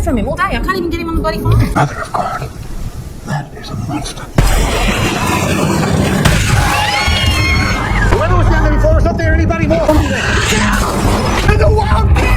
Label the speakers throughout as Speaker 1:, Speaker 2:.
Speaker 1: from him all day. I can't even get him on the bloody phone.
Speaker 2: Mother of God. That is a monster. Whoever was down there before, is not there anybody more? And the wild pigs!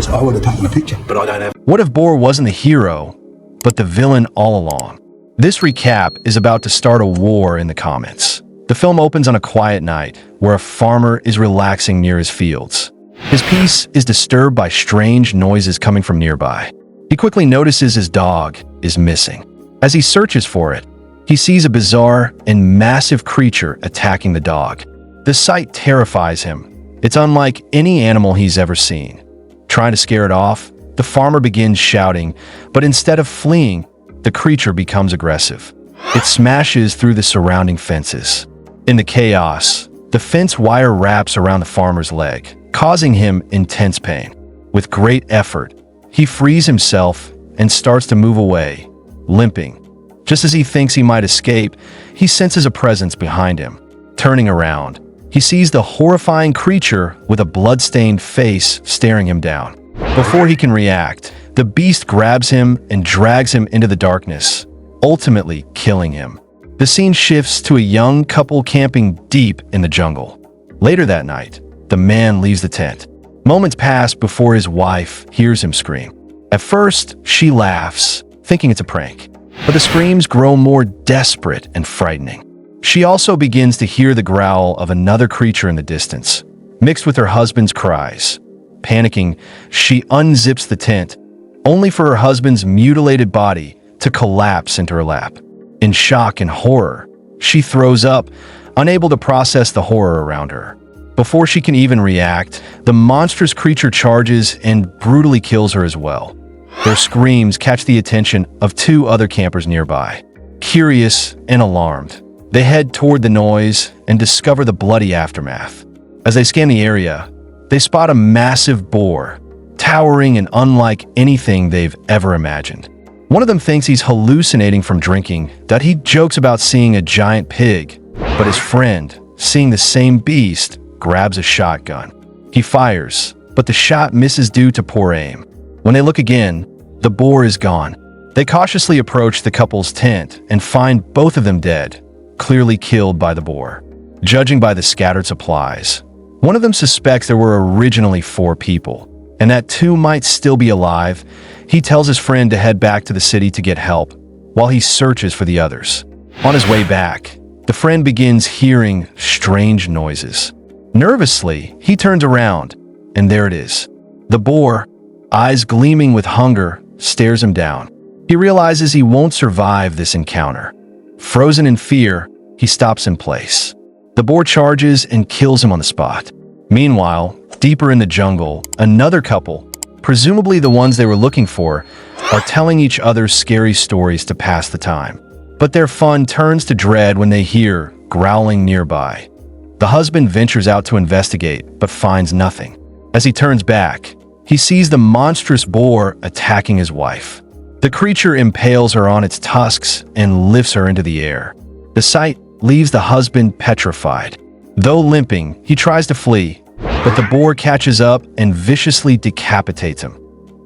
Speaker 2: I would have taken a picture, but I don't have.
Speaker 3: What if Boar wasn't the hero, but the villain all along? This recap is about to start a war in the comments. The film opens on a quiet night where a farmer is relaxing near his fields. His peace is disturbed by strange noises coming from nearby. He quickly notices his dog is missing. As he searches for it, he sees a bizarre and massive creature attacking the dog. The sight terrifies him. It's unlike any animal he's ever seen. Trying to scare it off, the farmer begins shouting, but instead of fleeing, the creature becomes aggressive. It smashes through the surrounding fences. In the chaos, the fence wire wraps around the farmer's leg, causing him intense pain. With great effort, he frees himself and starts to move away, limping. Just as he thinks he might escape, he senses a presence behind him. Turning around, he sees the horrifying creature with a blood-stained face staring him down. Before he can react, the beast grabs him and drags him into the darkness, ultimately killing him. The scene shifts to a young couple camping deep in the jungle. Later that night, the man leaves the tent. Moments pass before his wife hears him scream. At first, she laughs, thinking it's a prank, but the screams grow more desperate and frightening. She also begins to hear the growl of another creature in the distance, mixed with her husband's cries. Panicking, she unzips the tent, only for her husband's mutilated body to collapse into her lap. In shock and horror, she throws up, unable to process the horror around her. Before she can even react, the monstrous creature charges and brutally kills her as well. Their screams catch the attention of two other campers nearby. Curious and alarmed, they head toward the noise and discover the bloody aftermath. As they scan the area, they spot a massive boar, towering and unlike anything they've ever imagined. One of them thinks he's hallucinating from drinking, that he jokes about seeing a giant pig, but his friend, seeing the same beast, grabs a shotgun. He fires, but the shot misses due to poor aim. When they look again, the boar is gone. They cautiously approach the couple's tent and find both of them dead, clearly killed by the boar. Judging by the scattered supplies, one of them suspects there were originally 4 people, and that 2 might still be alive. He tells his friend to head back to the city to get help, while he searches for the others. On his way back, the friend begins hearing strange noises. Nervously, he turns around, and there it is. The boar, eyes gleaming with hunger, stares him down. He realizes he won't survive this encounter. Frozen in fear, he stops in place. The boar charges and kills him on the spot. Meanwhile, deeper in the jungle, another couple, presumably the ones they were looking for, are telling each other scary stories to pass the time. But their fun turns to dread when they hear growling nearby. The husband ventures out to investigate, but finds nothing. As he turns back, he sees the monstrous boar attacking his wife. The creature impales her on its tusks and lifts her into the air. The sight leaves the husband petrified. Though limping, he tries to flee, but the boar catches up and viciously decapitates him.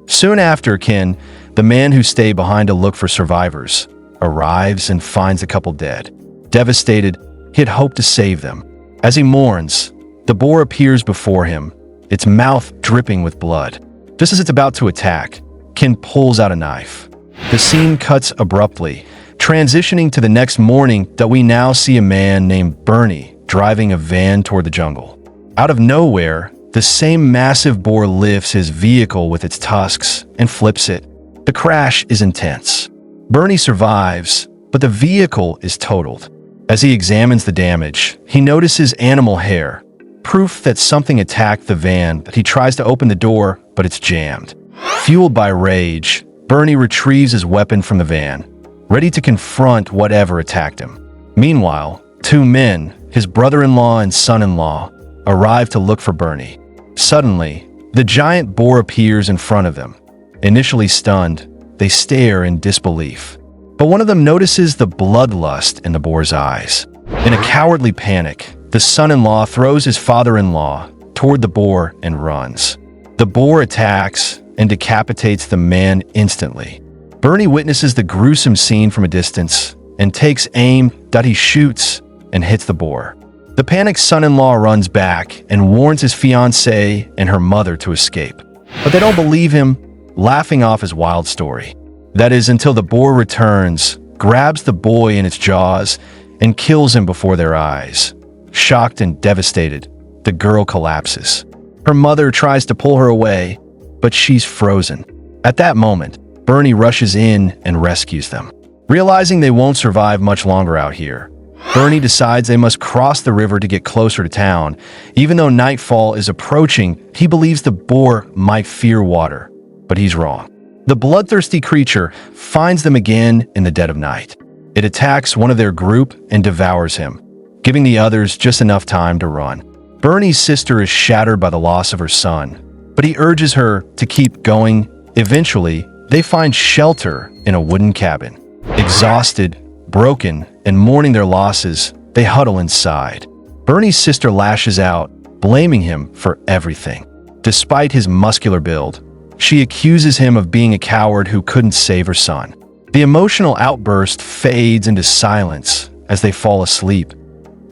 Speaker 3: Soon after, Ken, the man who stayed behind to look for survivors, arrives and finds the couple dead. Devastated, he had hoped to save them. As he mourns, the boar appears before him, its mouth dripping with blood. Just as it's about to attack, Ken pulls out a knife. The scene cuts abruptly, transitioning to the next morning that we now see a man named Bernie driving a van toward the jungle. Out of nowhere, the same massive boar lifts his vehicle with its tusks and flips it. The crash is intense. Bernie survives, but the vehicle is totaled. As he examines the damage, he notices animal hair, proof that something attacked the van. He tries to open the door, but it's jammed. Fueled by rage, Bernie retrieves his weapon from the van, ready to confront whatever attacked him. Meanwhile, 2 men, his brother-in-law and son-in-law, arrive to look for Bernie. Suddenly, the giant boar appears in front of them. Initially stunned, they stare in disbelief. But one of them notices the bloodlust in the boar's eyes. In a cowardly panic, the son-in-law throws his father-in-law toward the boar and runs. The boar attacks, and decapitates the man instantly. Bernie witnesses the gruesome scene from a distance and takes aim that he shoots and hits the boar. The panicked son-in-law runs back and warns his fiancée and her mother to escape. But they don't believe him, laughing off his wild story. That is until the boar returns, grabs the boy in its jaws, and kills him before their eyes. Shocked and devastated, the girl collapses. Her mother tries to pull her away, but she's frozen. At that moment, Bernie rushes in and rescues them. Realizing they won't survive much longer out here, Bernie decides they must cross the river to get closer to town. Even though nightfall is approaching, he believes the boar might fear water, but he's wrong. The bloodthirsty creature finds them again in the dead of night. It attacks one of their group and devours him, giving the others just enough time to run. Bernie's sister is shattered by the loss of her son, but he urges her to keep going. Eventually, they find shelter in a wooden cabin. Exhausted, broken, and mourning their losses, they huddle inside. Bernie's sister lashes out, blaming him for everything. Despite his muscular build, she accuses him of being a coward who couldn't save her son. The emotional outburst fades into silence as they fall asleep.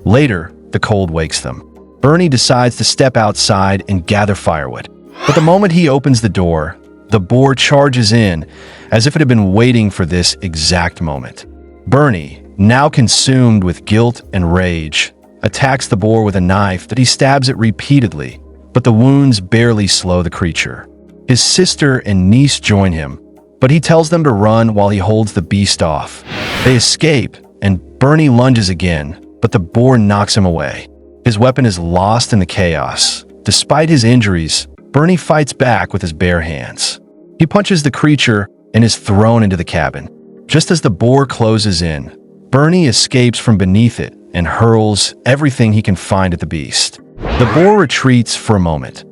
Speaker 3: Later, the cold wakes them. Bernie decides to step outside and gather firewood. But the moment he opens the door, the boar charges in as if it had been waiting for this exact moment. Bernie, now consumed with guilt and rage, attacks the boar with a knife that he stabs it repeatedly, but the wounds barely slow the creature. His sister and niece join him, but he tells them to run while he holds the beast off. They escape, and Bernie lunges again, but the boar knocks him away. His weapon is lost in the chaos. Despite his injuries, Bernie fights back with his bare hands. He punches the creature and is thrown into the cabin. Just as the boar closes in, Bernie escapes from beneath it and hurls everything he can find at the beast. The boar retreats for a moment.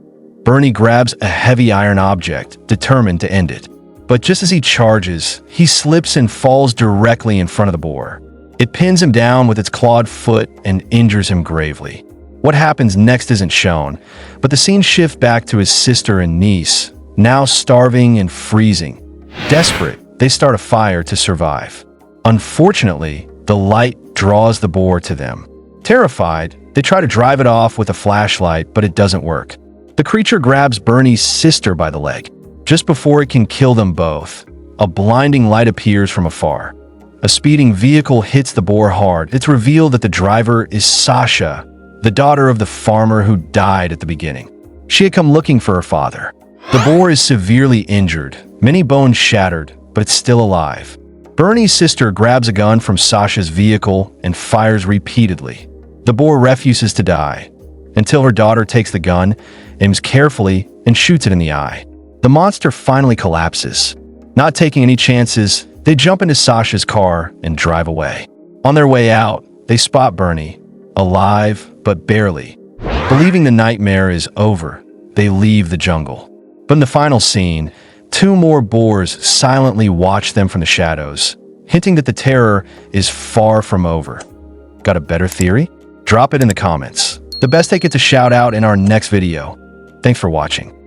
Speaker 3: Bernie grabs a heavy iron object, determined to end it. But just as he charges, he slips and falls directly in front of the boar. It pins him down with its clawed foot and injures him gravely. What happens next isn't shown, but the scene shifts back to his sister and niece, now starving and freezing. Desperate, they start a fire to survive. Unfortunately, the light draws the boar to them. Terrified, they try to drive it off with a flashlight, but it doesn't work. The creature grabs Bernie's sister by the leg. Just before it can kill them both, a blinding light appears from afar. A speeding vehicle hits the boar hard. It's revealed that the driver is Sasha, the daughter of the farmer who died at the beginning. She had come looking for her father. The boar is severely injured, many bones shattered, but it's still alive. Bernie's sister grabs a gun from Sasha's vehicle and fires repeatedly. The boar refuses to die, until her daughter takes the gun, aims carefully, and shoots it in the eye. The monster finally collapses. Not taking any chances, they jump into Sasha's car and drive away. On their way out, they spot Bernie, alive but barely. Believing the nightmare is over, they leave the jungle. But in the final scene, 2 more boars silently watch them from the shadows, hinting that the terror is far from over. Got a better theory? Drop it in the comments. The best they get to shout out in our next video. Thanks for watching.